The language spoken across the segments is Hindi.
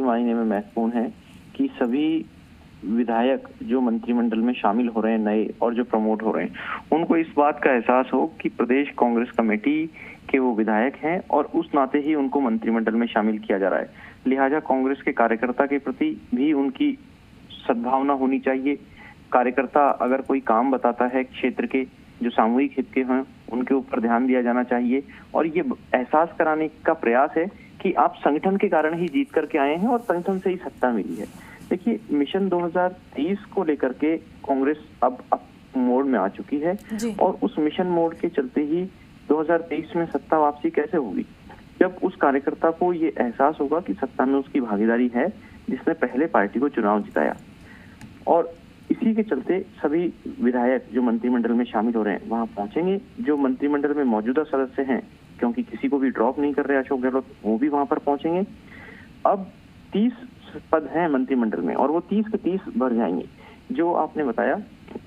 मायने में महत्वपूर्ण है कि सभी विधायक जो मंत्रिमंडल में शामिल हो रहे हैं नए और जो प्रमोट हो रहे हैं उनको इस बात का एहसास हो कि प्रदेश कांग्रेस कमेटी के वो विधायक हैं और उस नाते ही उनको मंत्रिमंडल में शामिल किया जा रहा है। लिहाजा कांग्रेस के कार्यकर्ता के प्रति भी उनकी सद्भावना होनी चाहिए। कार्यकर्ता अगर कोई काम बताता है क्षेत्र के जो सामूहिक हित के हैं उनके ऊपर ध्यान दिया जाना चाहिए और ये एहसास कराने का प्रयास है कि आप संगठन के कारण ही जीत करके आए हैं और संगठन से ही सत्ता मिली है। देखिए, मिशन 2023 को लेकर के कांग्रेस अब मोड में आ चुकी है और उस मिशन मोड के चलते ही 2023 में सत्ता वापसी कैसे होगी, जब उस कार्यकर्ता को ये एहसास होगा कि सत्ता में उसकी भागीदारी है जिसने पहले पार्टी को चुनाव जिताया। और इसी के चलते सभी विधायक जो मंत्रिमंडल में शामिल हो रहे हैं वहां पहुंचेंगे। जो मंत्रिमंडल में मौजूदा सदस्य हैं, क्योंकि किसी को भी ड्रॉप नहीं कर रहे अशोक गहलोत, वो भी वहां पर पहुंचेंगे। अब 30 पद हैं मंत्रिमंडल में और वो 30 के 30 भर जाएंगे। जो आपने बताया,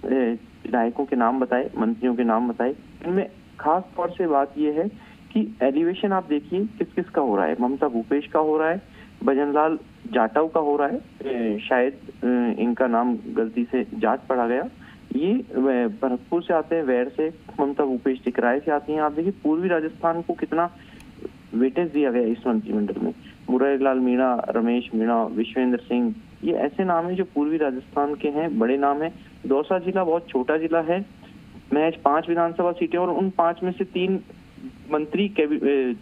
विधायकों के नाम बताए, मंत्रियों के नाम बताए, इनमें खास तौर से बात यह है कि एलिवेशन आप देखिए किस किस का हो रहा है। ममता भूपेश का हो रहा है, भजनलाल जाटव का हो रहा है, शायद इनका नाम गलती से जाट पड़ा गया। ये भरतपुर से आते हैं, वैर से ममता भूपेश टिकराय से आती हैं। आप देखिए पूर्वी राजस्थान को कितना वेटेज दिया गया इस मंत्रिमंडल में। मुरारीलाल मीणा, रमेश मीणा, विश्वेंद्र सिंह, ये ऐसे नाम है जो पूर्वी राजस्थान के हैं, बड़े नाम है। दौसा जिला बहुत छोटा जिला है, महज 5 विधानसभा सीटें और उन 5 में से 3 मंत्री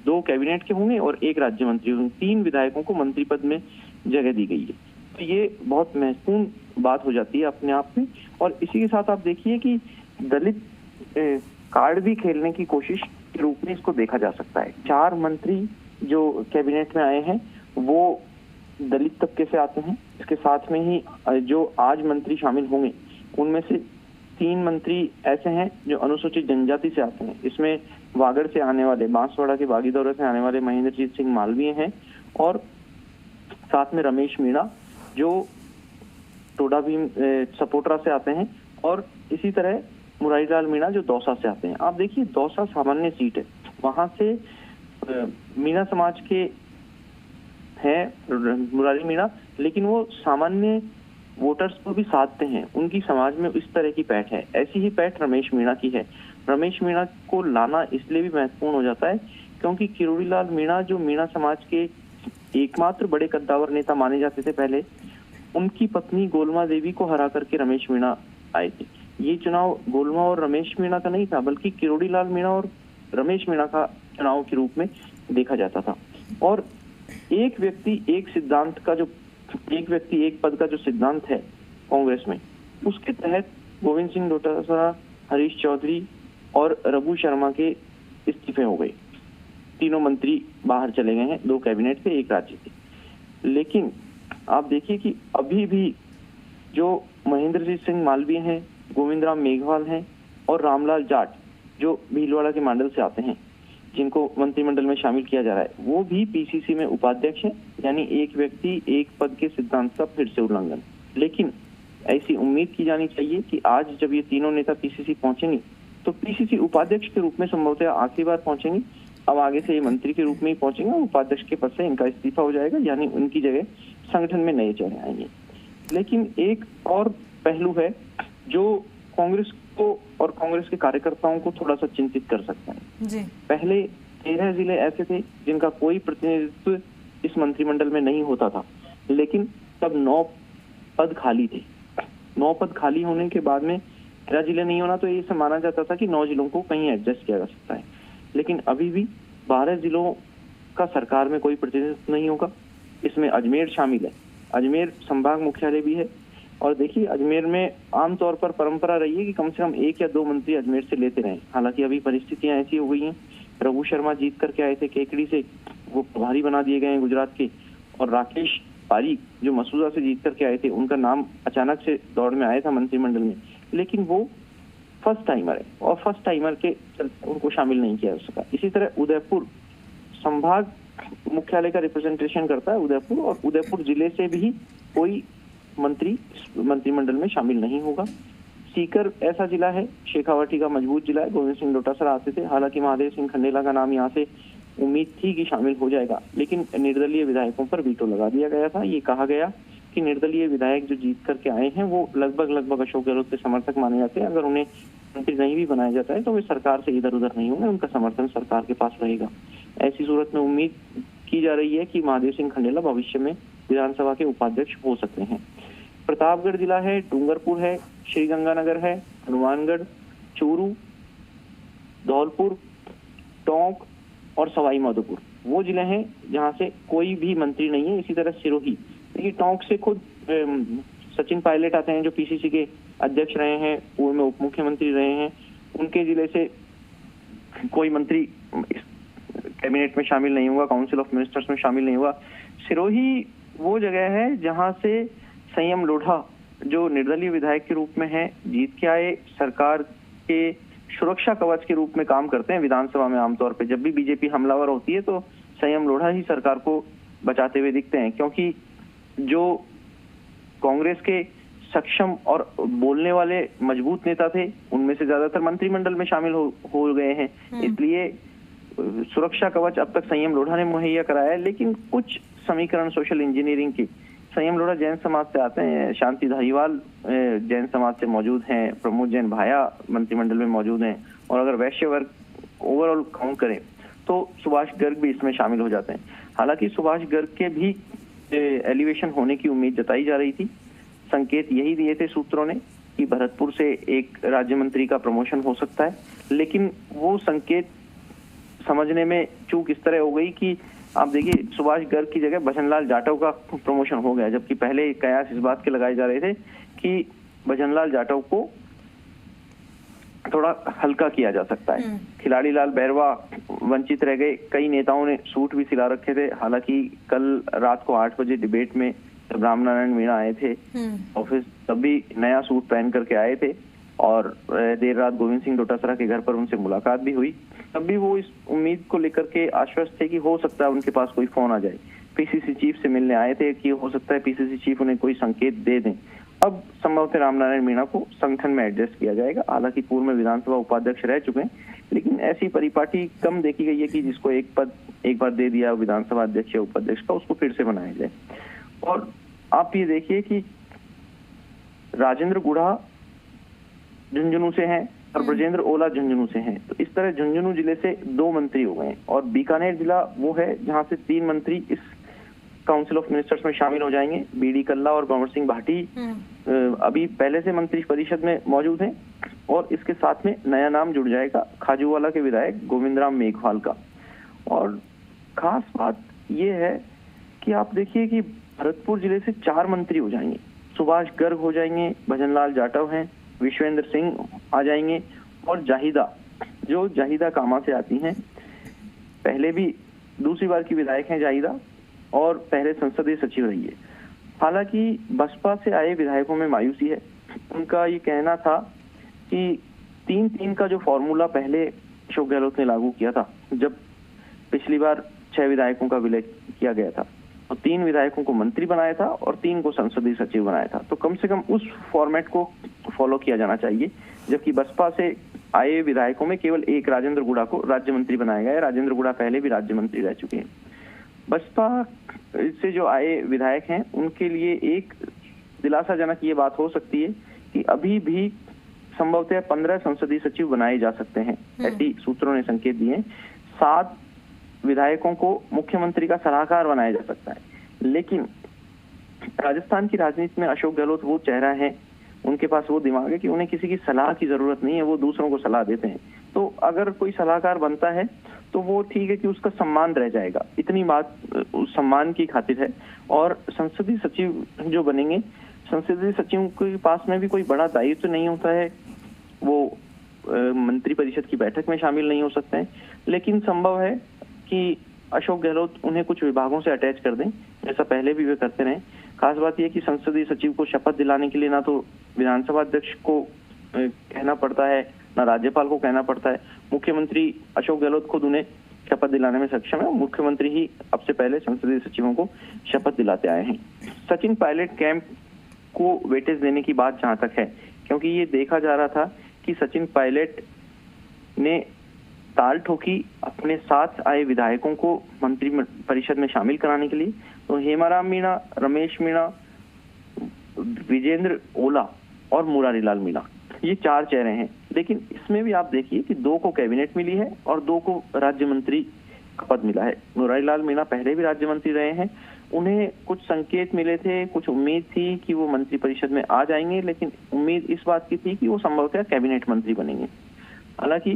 2 कैबिनेट के होंगे और 1 राज्य मंत्री होंगे। 3 विधायकों को मंत्री पद में जगह दी गई है। तो ये बहुत महत्वपूर्ण बात हो जाती है अपने आप में। और इसी के साथ आप देखिए कि दलित कार्ड भी खेलने की कोशिश के रूप में इसको देखा जा सकता है। 4 मंत्री जो कैबिनेट में आए हैं वो दलित तबके से आते हैं। इसके साथ में ही जो आज मंत्री शामिल होंगे उनमें से 3 मंत्री ऐसे हैं जो अनुसूचित जनजाति से आते हैं। इसमें वागड़ से आने वाले, बांसवाड़ा के बागीदौरा से आने वाले महेंद्रजीत सिंह मालवीय हैं और साथ में रमेश मीणा जो टोडा भीम सपोटरा से आते हैं और इसी तरह मुरारीलाल मीणा जो दौसा से आते हैं। आप देखिए दौसा सामान्य सीट है, वहां से मीणा समाज के हैं मुरारी मीणा, लेकिन वो सामान्य वोटर्स को भी साधते हैं। उनकी समाज में इस तरह की पैठ है। ऐसी ही पैठ रमेश मीणा की है। रमेश मीणा को लाना इसलिए भी महत्वपूर्ण हो जाता है क्योंकि किरोड़ीलाल मीणा जो मीणा समाज के एकमात्र बड़े कद्दावर नेता माने जाते थे पहले, उनकी पत्नी गोलमा देवी को हरा करके रमेश मीणा आए थे। ये चुनाव गोलमा और रमेश मीणा का नहीं था, बल्कि किरोड़ीलाल मीणा और रमेश मीणा का चुनाव के रूप में देखा जाता था। और एक व्यक्ति एक सिद्धांत का जो एक व्यक्ति एक पद का जो सिद्धांत है कांग्रेस में, उसके तहत गोविंद सिंह डोटासरा, हरीश चौधरी और रघु शर्मा के इस्तीफे हो गए। तीनों मंत्री बाहर चले गए हैं, 2 कैबिनेट से 1 राज्य से। लेकिन आप देखिए कि अभी भी जो महेंद्रजीत सिंह मालवीय हैं, गोविंद राम मेघवाल हैं और रामलाल जाट जो भीलवाड़ा के मंडल से आते हैं, जिनको मंत्रिमंडल में शामिल किया जा रहा है, वो भी पीसीसी में उपाध्यक्ष हैं। यानी एक व्यक्ति एक पद के सिद्धांत का फिर से उल्लंघन। लेकिन ऐसी उम्मीद की जानी चाहिए कि आज जब ये तीनों नेता पीसीसी पहुंचेंगे तो पीसीसी उपाध्यक्ष के रूप में संभवतः आखिरी बार पहुंचेंगे। अब आगे से ये मंत्री के रूप में ही पहुंचेंगे। उपाध्यक्ष के पद से इनका इस्तीफा हो जाएगा, यानी उनकी जगह संगठन में नए चेहरे आएंगे। लेकिन एक और पहलू है जो कांग्रेस को और कांग्रेस के कार्यकर्ताओं को थोड़ा सा चिंतित कर सकता है जी। पहले 13 जिले ऐसे थे जिनका कोई प्रतिनिधित्व इस मंत्रिमंडल में नहीं होता था, लेकिन तब 9 पद खाली थे। 9 पद खाली होने के बाद में 13 जिले नहीं होना तो ये माना जाता था कि 9 जिलों को कहीं एडजस्ट किया जा सकता है। लेकिन अभी भी 12 जिलों का सरकार में कोई प्रतिनिधित्व नहीं होगा। इसमें अजमेर शामिल है। अजमेर संभाग मुख्यालय भी है और देखिए अजमेर में आमतौर पर परंपरा रही है कि कम से कम 1 या 2 मंत्री अजमेर से लेते रहे। हालांकि अभी परिस्थितियां ऐसी हो गई हैं, रघु शर्मा जीत करके आए थे केकड़ी से, वो प्रभारी बना दिए गए हैं गुजरात के, और राकेश पारीक जो मसूदा से जीत करके आए थे, उनका नाम अचानक से दौड़ में आया था मंत्रिमंडल में, लेकिन वो फर्स्ट टाइमर है और फर्स्ट टाइमर के उनको शामिल नहीं किया जा सका। इसी तरह उदयपुर संभाग मुख्यालय का रिप्रेजेंटेशन करता है उदयपुर, और उदयपुर जिले से भी कोई मंत्री मंत्रिमंडल में शामिल नहीं होगा। सीकर ऐसा जिला है, शेखावाटी का मजबूत जिला है, गोविंद सिंह डोटासरा आते थे। हालांकि महादेव सिंह खंडेला का नाम यहाँ से उम्मीद थी कि शामिल हो जाएगा, लेकिन निर्दलीय विधायकों पर वीटो लगा दिया गया था। ये कहा गया कि निर्दलीय विधायक जो जीत करके आए हैं वो लगभग अशोक गहलोत के समर्थक माने जाते हैं। अगर उन्हें मंत्री नहीं भी बनाया जाता है तो वे सरकार से इधर उधर नहीं होंगे, उनका समर्थन सरकार के पास रहेगा। ऐसी सूरत में उम्मीद की जा रही है कि महादेव सिंह खंडेला भविष्य में विधानसभा के उपाध्यक्ष हो सकते हैं। प्रतापगढ़ जिला है, डूंगरपुर है, श्रीगंगानगर है, हनुमानगढ़, चूरू, धौलपुर, टोंक और सवाई माधोपुर वो जिले हैं जहां से कोई भी मंत्री नहीं है। इसी तरह सिरोही, देखिए टोंक से खुद सचिन पायलट आते हैं जो पीसीसी के अध्यक्ष रहे हैं, पूर्व में उप मुख्यमंत्री रहे हैं। उनके जिले से कोई मंत्री कैबिनेट में शामिल नहीं हुआ, काउंसिल ऑफ मिनिस्टर्स में शामिल नहीं हुआ। सिरोही वो जगह है जहां से संयम लोढ़ा जो निर्दलीय विधायक के रूप में है, जीत के आए, सरकार के सुरक्षा कवच के रूप में काम करते हैं विधानसभा में। आमतौर पे जब भी बीजेपी हमलावर होती है तो संयम लोढ़ा ही सरकार को बचाते हुए दिखते हैं, क्योंकि जो कांग्रेस के सक्षम और बोलने वाले मजबूत नेता थे उनमें से ज्यादातर मंत्रिमंडल में शामिल हो गए हैं। इसलिए सुरक्षा कवच अब तक संयम लोढ़ा ने मुहैया कराया है। लेकिन कुछ समीकरण सोशल इंजीनियरिंग की, संयम लोढ़ा जैन समाज से आते हैं, शांति धारीवाल जैन समाज से मौजूद हैं, प्रमोद जैन भाया मंत्रिमंडल में मौजूद हैं, और अगर वैश्य वर्ग ओवरऑल काउंट करें तो सुभाष गर्ग भी इसमें शामिल हो जाते हैं। हालांकि सुभाष गर्ग के भी एलिवेशन होने की उम्मीद जताई जा रही थी। संकेत यही दिए थे सूत्रों ने कि भरतपुर से एक राज्य मंत्री का प्रमोशन हो सकता है, लेकिन वो संकेत समझने में चूक इस तरह हो गई कि आप देखिए सुभाष गर्ग की जगह भजनलाल जाटव का प्रमोशन हो गया, जबकि पहले कयास इस बात के लगाए जा रहे थे कि भजनलाल जाटव को थोड़ा हल्का किया जा सकता है। खिलाड़ी लाल बैरवा वंचित रह गए, कई नेताओं ने सूट भी सिला रखे थे। हालांकि कल रात को 8 बजे डिबेट में जब रामनारायण मीणा आए थे ऑफिस, तब भी नया सूट पहन करके आए थे, और देर रात गोविंद सिंह डोटासरा के घर पर उनसे मुलाकात भी हुई। तब भी वो इस उम्मीद को लेकर के आश्वस्त थे कि हो सकता है उनके पास कोई फोन आ जाए। पीसीसी चीफ से मिलने आए थे कि हो सकता है पीसीसी चीफ उन्हें कोई संकेत दे दें। अब संभवतः रामनारायण मीणा को संगठन में एडजस्ट किया जाएगा। हालांकि पूर्व में विधानसभा उपाध्यक्ष रह चुके हैं, लेकिन ऐसी परिपाटी कम देखी गई है कि जिसको एक पद एक बार दे दिया विधानसभा अध्यक्ष या उपाध्यक्ष का, उसको फिर से बनाया जाए। और आप ये देखिए कि राजेंद्र गुढ़ा झुंझुनू से हैं और ब्रजेंद्र ओला झुंझुनू से हैं, तो इस तरह झुंझुनू जिले से 2 मंत्री हो गए। और बीकानेर जिला वो है जहां से 3 मंत्री इस काउंसिल ऑफ मिनिस्टर्स में शामिल हो जाएंगे। बीडी कल्ला और कंवर सिंह भाटी अभी पहले से मंत्री परिषद में मौजूद हैं, और इसके साथ में नया नाम जुड़ जाएगा खाजूवाला के विधायक गोविंद राम मेघवाल का। और खास बात यह है कि आप देखिए कि भरतपुर जिले से 4 मंत्री हो जाएंगे। सुभाष गर्ग हो जाएंगे, भजनलाल जाटव हैं, विश्वेंद्र सिंह आ जाएंगे, और जाहिदा कामा से आती हैं। पहले भी दूसरी बार की विधायक हैं जाहिदा, और पहले संसदीय सचिव रही है। हालांकि बसपा से आए विधायकों में मायूसी है। उनका ये कहना था कि 3-3 का जो फॉर्मूला पहले अशोक गहलोत ने लागू किया था, जब पिछली बार 6 विधायकों का विलय किया गया था, तो 3 विधायकों को मंत्री बनाया था और 3 को संसदीय सचिव बनाया था। तो कम से कम उस फॉर्मेट को फॉलो किया जाना चाहिए। जबकि बसपा से आए विधायकों में केवल एक राजेंद्र गुढ़ा को राज्य मंत्री बनाया गया है। राजेंद्र गुढ़ा पहले भी राज्य मंत्री रह चुके हैं। बसपा से जो आए विधायक हैं उनके लिए एक दिलासाजनक ये बात हो सकती है कि अभी भी संभवतः 15 संसदीय सचिव बनाए जा सकते हैं, ऐसी सूत्रों ने संकेत दिए। 7 विधायकों को मुख्यमंत्री का सलाहकार बनाया जा सकता है। लेकिन राजस्थान की राजनीति में अशोक गहलोत वो चेहरा है, उनके पास वो दिमाग है कि उन्हें किसी की सलाह की जरूरत नहीं है, वो दूसरों को सलाह देते हैं। तो अगर कोई सलाहकार बनता है तो वो ठीक है कि उसका सम्मान रह जाएगा, इतनी बात उस सम्मान की खातिर है। और संसदीय सचिव जो बनेंगे, संसदीय सचिव के पास में भी कोई बड़ा दायित्व तो नहीं होता है, वो मंत्री परिषद की बैठक में शामिल नहीं हो सकते हैं, लेकिन संभव है कि अशोक गहलोत उन्हें कुछ विभागों से अटैच कर दें, जैसा पहले भी वे करते रहे। खास बात यह कि संसदीय सचिव को शपथ दिलाने के लिए ना तो विधानसभा अध्यक्ष को कहना पड़ता है, ना राज्यपाल को कहना पड़ता है। मुख्यमंत्री अशोक गहलोत खुद उन्हें शपथ दिलाने में सक्षम है। मुख्यमंत्री ही अब से पहले संसदीय सचिवों को शपथ दिलाते आए हैं। सचिन पायलट कैंप को वेटेज देने की बात जहां तक है, क्योंकि ये देखा जा रहा था कि सचिन पायलट ने ताल ठोकी अपने साथ आए विधायकों को मंत्री परिषद में शामिल कराने के लिए। तो हेमाराम मीणा, रमेश मीणा, विजेंद्र ओला और मुरारीलाल मीणा, ये 4 चेहरे हैं। लेकिन इसमें भी आप देखिए कि 2 को कैबिनेट मिली है और 2 को राज्य मंत्री का पद मिला है। मुरारीलाल मीणा पहले भी राज्य मंत्री रहे हैं, उन्हें कुछ संकेत मिले थे, कुछ उम्मीद थी कि वो मंत्री परिषद में आ जाएंगे, लेकिन उम्मीद इस बात की थी कि वो संभवतः कैबिनेट मंत्री बनेंगे। हालांकि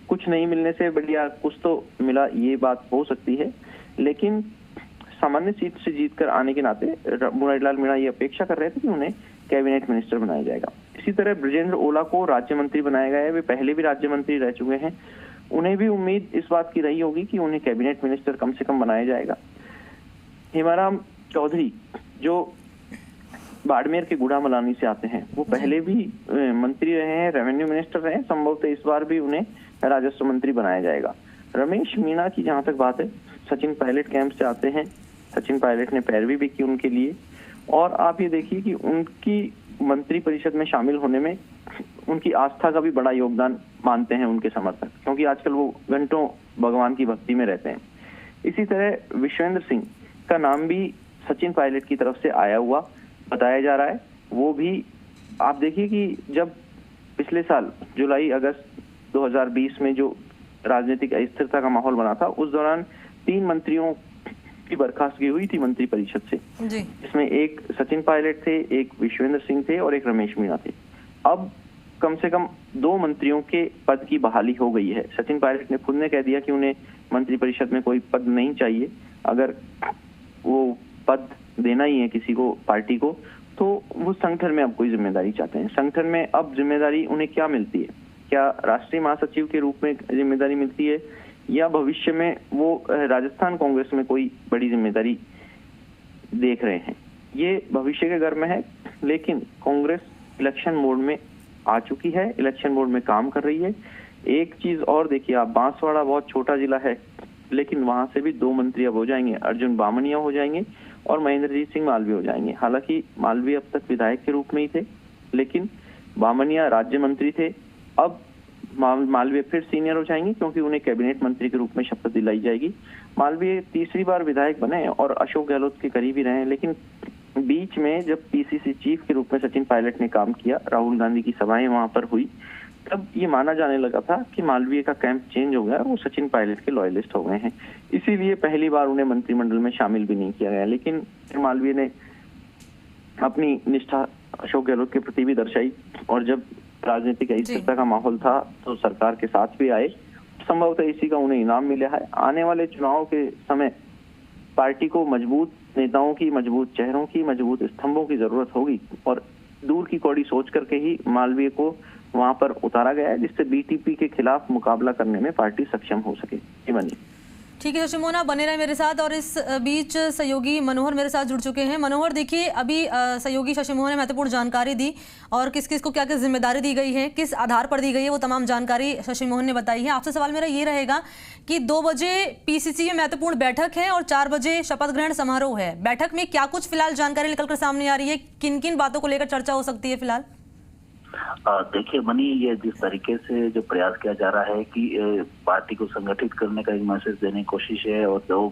कुछ नहीं मिलने से बढ़िया कुछ तो मिला, ये बात हो सकती है, लेकिन सामान्य सीट से जीतकर आने के नाते मुरारीलाल मीणा ये अपेक्षा कर रहे थे कि उन्हें कैबिनेट मिनिस्टर बनाया जाएगा। इसी तरह ब्रजेंद्र ओला को राज्य मंत्री बनाया गया है, वे पहले भी राज्य मंत्री रह चुके हैं, उन्हें भी उम्मीद इस बात की रही होगी कि उन्हें कैबिनेट मिनिस्टर कम से कम बनाया जाएगा। हेमाराम चौधरी जो बाड़मेर के गुड़ामलानी से आते हैं, वो पहले भी मंत्री रहे हैं, रेवेन्यू मिनिस्टर रहे हैं, संभवतः इस बार भी उन्हें राजस्व मंत्री बनाया जाएगा। रमेश मीणा की जहां तक बात है, सचिन पायलट कैंप से आते हैं, सचिन पायलट ने पैरवी भी की उनके लिए, और आप ये देखिए कि उनकी मंत्री परिषद में शामिल होने में उनकी आस्था का भी बड़ा योगदान मानते हैं उनके समर्थक, क्योंकि आजकल वो घंटों भगवान की भक्ति में रहते हैं। इसी तरह विश्वेंद्र सिंह का नाम भी सचिन पायलट की तरफ से आया हुआ बताया जा रहा है। वो भी आप देखिए कि जब पिछले साल जुलाई अगस्त 2020 में जो राजनीतिक अस्थिरता का माहौल बना था, उस दौरान 3 मंत्रियों की बर्खास्तगी हुई थी मंत्री परिषद से, जिसमें एक सचिन पायलट थे, एक विश्वेंद्र सिंह थे और एक रमेश मीणा थे। अब कम से कम 2 मंत्रियों के पद की बहाली हो गई है। सचिन पायलट ने खुद ने कह दिया कि उन्हें मंत्री परिषद में कोई पद नहीं चाहिए, अगर वो पद देना ही है किसी को, पार्टी को, तो वो संगठन में अब कोई जिम्मेदारी चाहते हैं। संगठन में अब जिम्मेदारी उन्हें क्या मिलती है? क्या राष्ट्रीय महासचिव के रूप में जिम्मेदारी मिलती है, या भविष्य में वो राजस्थान कांग्रेस में कोई बड़ी जिम्मेदारी देख रहे हैं? ये भविष्य के घर में है, लेकिन कांग्रेस इलेक्शन मोड में आ चुकी है, इलेक्शन मोड में काम कर रही है। एक चीज और देखिए आप, बांसवाड़ा बहुत छोटा जिला है, लेकिन वहां से भी 2 मंत्री अब हो जाएंगे, अर्जुन बामनिया हो जाएंगे और महेंद्रजीत सिंह मालवीय हो जाएंगे। हालांकि मालवीय अब तक विधायक के रूप में ही थे, लेकिन बामनिया राज्य मंत्री थे। अब मालवीय फिर सीनियर हो जाएंगे, क्योंकि उन्हें कैबिनेट मंत्री के रूप में शपथ दिलाई जाएगी। मालवीय तीसरी बार विधायक बने और अशोक गहलोत के करीबी रहे, लेकिन बीच में जब पीसीसी चीफ के रूप में सचिन पायलट ने काम किया, राहुल गांधी की सभाएं वहां पर हुई, तब ये माना जाने लगा था कि मालवीय का कैंप चेंज हो गया और वो सचिन पायलट के लॉयलिस्ट हो गए हैं। इसीलिए पहली बार उन्हें मंत्रिमंडल में शामिल भी नहीं किया गया। लेकिन मालवीय ने अपनी निष्ठा अशोक गहलोत के प्रति भी दर्शाई, और जब राजनीतिक अस्थिरता का माहौल था तो सरकार के साथ भी आए। संभवतः इसी का उन्हें इनाम मिला है। आने वाले चुनाव के समय पार्टी को मजबूत नेताओं की, मजबूत चेहरों की, मजबूत स्तंभों की जरूरत होगी, और दूर की कौड़ी सोच करके ही मालवीय को वहां पर उतारा गया है, जिससे बीटीपी के खिलाफ मुकाबला करने में पार्टी सक्षम हो सके। ठीक है, शशि मोहन आप बने रहे मेरे साथ, और इस बीच सहयोगी मनोहर मेरे साथ जुड़ चुके हैं। मनोहर, देखिए अभी सहयोगी शशि मोहन ने महत्वपूर्ण जानकारी दी, और किस किस को क्या क्या जिम्मेदारी दी गई है, किस आधार पर दी गई है, वो तमाम जानकारी शशि मोहन ने बताई है। आपसे सवाल मेरा ये रहेगा कि 2 बजे पीसीसी में महत्वपूर्ण बैठक है और 4 बजे शपथ ग्रहण समारोह है। बैठक में क्या कुछ फिलहाल जानकारी निकलकर सामने आ रही है, किन किन बातों को लेकर चर्चा हो सकती है फिलहाल? देखिए मनी, ये जिस तरीके से जो प्रयास किया जा रहा है कि पार्टी को संगठित करने का एक मैसेज देने की कोशिश है, और जो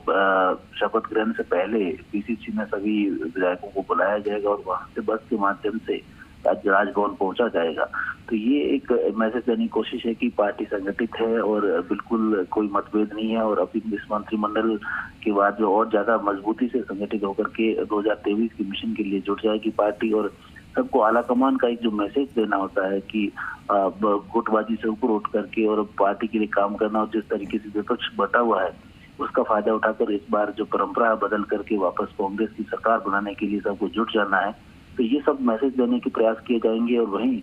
शपथ ग्रहण से पहले पीसीसी में सभी विधायकों को बुलाया जाएगा और वहां से बस के माध्यम से राजभवन पहुंचा जाएगा, तो ये एक मैसेज देने की कोशिश है कि पार्टी संगठित है और बिल्कुल कोई मतभेद नहीं है। और अभी इस मंत्रिमंडल के बाद जो और ज्यादा मजबूती से संगठित होकर के 2023 के मिशन के लिए जुट जाएगी पार्टी, और सबको आला कमान का एक जो मैसेज देना होता है कि गुटबाजी से ऊपर उठ करके और पार्टी के लिए काम करना, और जिस तरीके से विपक्ष बटा हुआ है उसका फायदा उठाकर इस बार जो परंपरा बदल करके वापस कांग्रेस की सरकार बनाने के लिए सबको जुट जाना है, तो ये सब मैसेज देने के प्रयास किए जाएंगे। और वहीं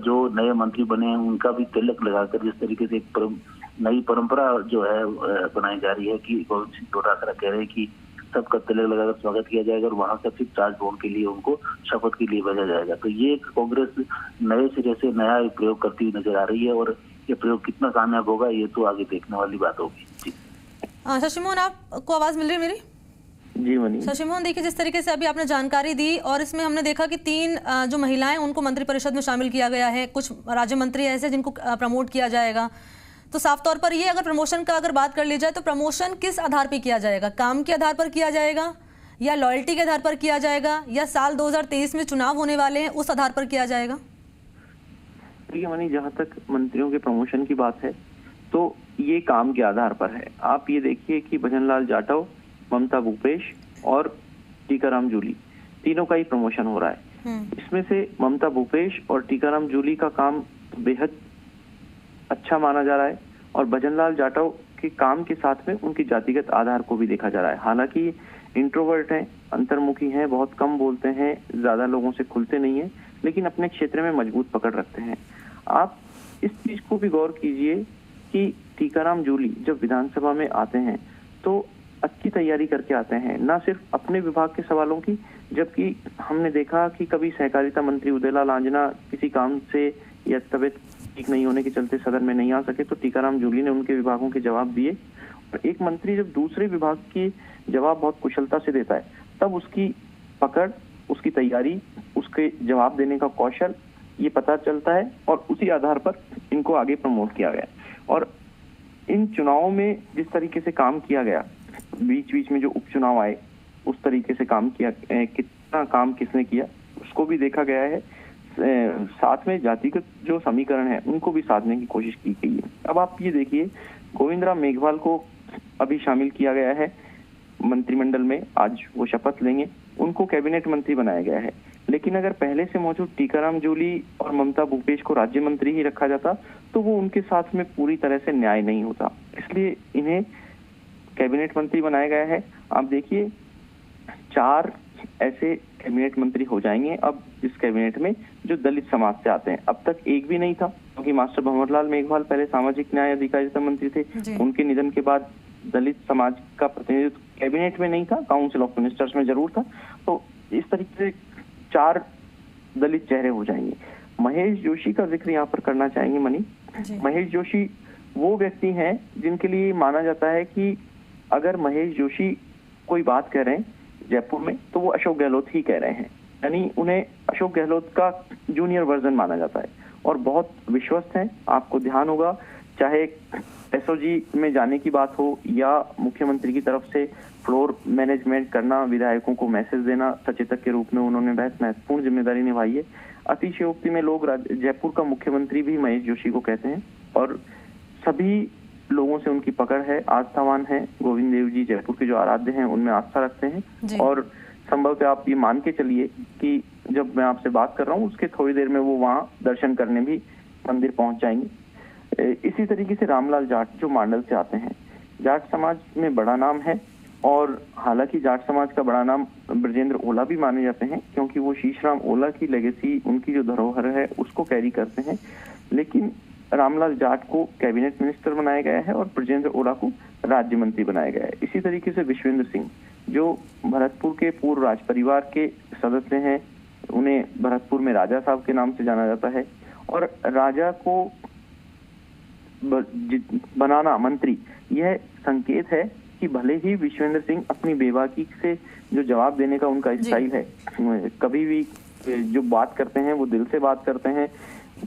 जो नए मंत्री बने हैं उनका भी तिलक लगाकर जिस तरीके से एक नई परंपरा जो है बनाई जा रही है कि गोविंद सिंह डोटासरा कह रहे हैं कि सबका तिलक लगाकर स्वागत किया जाएगा और वहां से फिर राजभवन के लिए उनको शपथ के लिए भेजा जाएगा। तो ये कांग्रेस नए सिरे से नया प्रयोग करती हुई नजर आ रही है, और ये प्रयोग कितना कामयाब होगा ये तो आगे देखने वाली बात होगी। शशि मोहन, आपको आवाज मिल रही है मेरी? जी मनी। शशि मोहन, देखिए जिस तरीके से अभी आपने जानकारी दी, और इसमें हमने देखा कि 3 जो महिलाएं उनको मंत्री परिषद में शामिल किया गया है, कुछ राज्य मंत्री ऐसे जिनको प्रमोट किया जाएगा, तो साफ तौर पर ये अगर प्रमोशन का अगर बात कर ली जाए तो प्रमोशन किस आधार पर किया जाएगा? काम के आधार पर किया जाएगा या लॉयल्टी के आधार पर किया जाएगा या साल 2023 में चुनाव होने वाले हैं उस आधार पर किया जाएगा? देखिए मनी, जहाँ तक मंत्रियों के प्रमोशन की बात है तो ये काम के आधार पर है। आप ये देखिए कि भजनलाल जाटव, ममता भूपेश और टीकाराम जूली तीनों का ही प्रमोशन हो रहा है। इसमें से ममता भूपेश और टीकाराम जूली का काम बेहद अच्छा माना जा रहा है और भजनलाल जाटव के काम के साथ में उनकी जातिगत आधार को भी देखा जा रहा है। हालांकि इंट्रोवर्ट हैं, अंतर्मुखी हैं, बहुत कम बोलते हैं, ज्यादा लोगों से खुलते नहीं है, लेकिन अपने क्षेत्र में मजबूत पकड़ रखते हैं। आप इस चीज को भी गौर कीजिए कि टीकाराम जूली जब विधानसभा में आते हैं तो अच्छी तैयारी करके आते हैं, ना सिर्फ अपने विभाग के सवालों की, जबकि हमने देखा कि कभी सहकारिता मंत्री उदयलाल आंजना किसी काम से या तबीयत ठीक नहीं होने के चलते सदन में नहीं आ सके तो टीकाराम जूली ने उनके विभागों के जवाब दिए। और एक मंत्री जब दूसरे विभाग की जवाब बहुत कुशलता से देता है तब उसकी पकड़, उसकी तैयारी, उसके जवाब देने का कौशल ये पता चलता है और उसी आधार पर इनको आगे प्रमोट किया गया। और इन चुनावों में जिस तरीके से काम किया गया, बीच बीच में जो उपचुनाव आए उस तरीके से काम किया, कितना काम किसने किया उसको भी देखा गया है। साथ में जातिगत जो समीकरण है उनको भी साधने की कोशिश की गई है। अब आप ये देखिए, गोविंद राम मेघवाल को अभी शामिल किया गया है मंत्रिमंडल में, आज वो शपथ लेंगे, उनको कैबिनेट मंत्री बनाया गया है। लेकिन अगर पहले से मौजूद टीकाराम जूली और ममता भूपेश को राज्य मंत्री ही रखा जाता तो वो उनके साथ में पूरी तरह से न्याय नहीं होता, इसलिए इन्हें कैबिनेट मंत्री बनाया गया है। आप देखिए 4 ऐसे कैबिनेट मंत्री हो जाएंगे अब इस कैबिनेट में जो दलित समाज से आते हैं। अब तक एक भी नहीं था क्योंकि मास्टर भंवरलाल मेघवाल पहले सामाजिक न्याय अधिकारिता मंत्री थे, उनके निधन के बाद दलित समाज का प्रतिनिधित्व कैबिनेट में नहीं था, काउंसिल ऑफ मिनिस्टर्स में जरूर था। तो इस तरीके से 4 दलित चेहरे हो जाएंगे। महेश जोशी का जिक्र यहाँ पर करना चाहेंगे मनी। महेश जोशी वो व्यक्ति हैं जिनके लिए माना जाता है कि अगर महेश जोशी कोई बात कह रहे हैं जयपुर में तो वो अशोक गहलोत ही कह रहे हैं, यानी उन्हें अशोक गहलोत का जूनियर वर्जन माना जाता है और बहुत विश्वस्त हैं। आपको ध्यान होगा, चाहे एसओजी में जाने की बात हो या मुख्यमंत्री की तरफ से फ्लोर मैनेजमेंट करना, विधायकों को मैसेज देना, सचेतक के रूप में उन्होंने बहुत महत्वपूर्ण जिम्मेदारी निभाई है। अतिशयोक्ति में लोग जयपुर का मुख्यमंत्री भी महेश जोशी को कहते हैं और सभी लोगों से उनकी पकड़ है, आस्थावान है। गोविंद देव जी जयपुर के जो आराध्य हैं उनमें आस्था रखते हैं और संभवतः आप ये मान के चलिए कि जब मैं आपसे बात कर रहा हूँ उसके थोड़ी देर में वो वहाँ दर्शन करने भी मंदिर पहुंच जाएंगे। इसी तरीके से रामलाल जाट जो मांडल से आते हैं, जाट समाज में बड़ा नाम है और हालांकि जाट समाज का बड़ा नाम ब्रजेंद्र ओला भी माने जाते हैं क्योंकि वो शीशराम ओला की लेगेसी, उनकी जो धरोहर है उसको कैरी करते हैं। लेकिन रामलाल जाट को कैबिनेट मिनिस्टर बनाया गया है और ब्रजेंद्र ओला को राज्य मंत्री बनाया गया है। इसी तरीके से विश्वेंद्र सिंह जो भरतपुर के पूर्व राज परिवार के सदस्य हैं, उन्हें भरतपुर में राजा साहब के नाम से जाना जाता है और राजा को बनाना मंत्री, यह संकेत है कि भले ही विश्वेंद्र सिंह अपनी बेबाकी से जो जवाब देने का उनका स्टाइल है, कभी भी जो बात करते हैं वो दिल से बात करते हैं,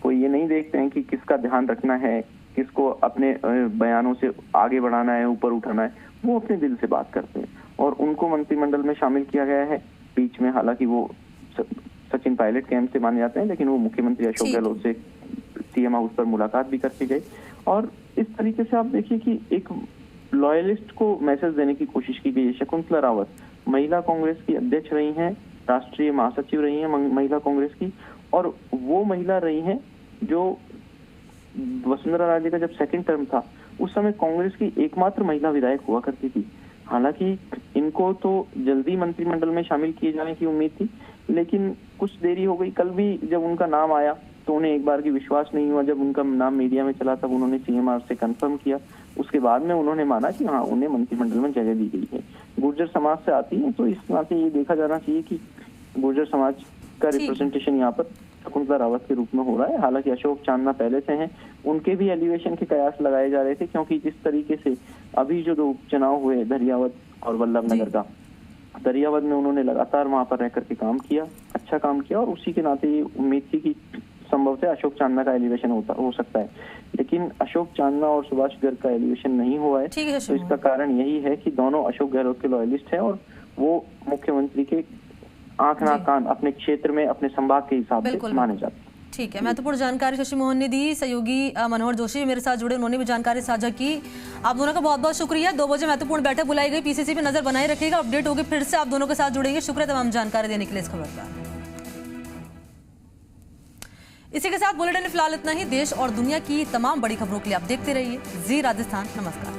कोई ये नहीं देखते हैं कि किसका ध्यान रखना है, किसको अपने बयानों से आगे बढ़ाना है, ऊपर उठाना है, वो अपने दिल से बात करते हैं और उनको मंत्रिमंडल में शामिल किया गया है। बीच में हालांकि वो सचिन पायलट कैंप से माने जाते हैं लेकिन वो मुख्यमंत्री अशोक गहलोत से सीएम हाउस पर मुलाकात भी करके गए और इस तरीके से आप देखिए कि एक लॉयलिस्ट को मैसेज देने की कोशिश की गई है। शकुंतला रावत महिला कांग्रेस की अध्यक्ष रही हैं, राष्ट्रीय महासचिव रही हैं महिला कांग्रेस की और वो महिला रही हैं जो वसुंधरा राजे का जब सेकंड टर्म था उस समय कांग्रेस की एकमात्र महिला विधायक हुआ करती थी। हालांकि इनको तो जल्दी मंत्रिमंडल में शामिल किए जाने की उम्मीद थी लेकिन कुछ देरी हो गई। कल भी जब उनका नाम आया तो उन्हें एक बार की विश्वास नहीं हुआ, जब उनका नाम मीडिया में चला तब उन्होंने सीएमआर से कंफर्म किया, उसके बाद में उन्होंने माना कि हाँ उन्हें मंत्रिमंडल में जगह दी गई है। गुर्जर समाज से आती है तो इस नाते ये देखा जाना चाहिए कि गुर्जर समाज का रिप्रेजेंटेशन यहाँ पर शकुंतला रावत के रूप में हो रहा है। हालांकि अशोक चांदना पहले से हैं, उनके भी एलिवेशन के कयास लगाए जा रहे थे क्योंकि जिस तरीके से अभी जो 2 उपचुनाव हुए धरियावद और वल्लभ नगर का, धरियावद में उन्होंने लगातार वहां पर रह करके काम किया, अच्छा काम किया और उसी के नाते ये उम्मीद थी कि संभवतः अशोक चांदना का एलिवेशन हो सकता है, लेकिन अशोक चांदना और सुभाष गर्ग का एलिवेशन नहीं हुआ है। तो इसका कारण यही है कि दोनों अशोक गहलोत के लॉयलिस्ट हैं और वो मुख्यमंत्री के आंख नाक कान अपने क्षेत्र में अपने संभाग के हिसाब से माने जाते हैं। ठीक है, महत्वपूर्ण जानकारी शशि मोहन ने दी। सहयोगी मनोहर जोशी मेरे साथ जुड़े, उन्होंने भी जानकारी साझा की। आप दोनों का बहुत बहुत शुक्रिया। 2 बजे महत्वपूर्ण बैठक बुलाई गई, पीसीसी पे नजर बनाए रखिएगा, अपडेट होगी फिर से आप दोनों के साथ जुड़ेंगे। शुक्रिया तमाम जानकारी देने के लिए इस खबर का। इसी के साथ बुलेटिन फिलहाल इतना ही। देश और दुनिया की तमाम बड़ी खबरों के लिए आप देखते रहिए जी राजस्थान। नमस्कार।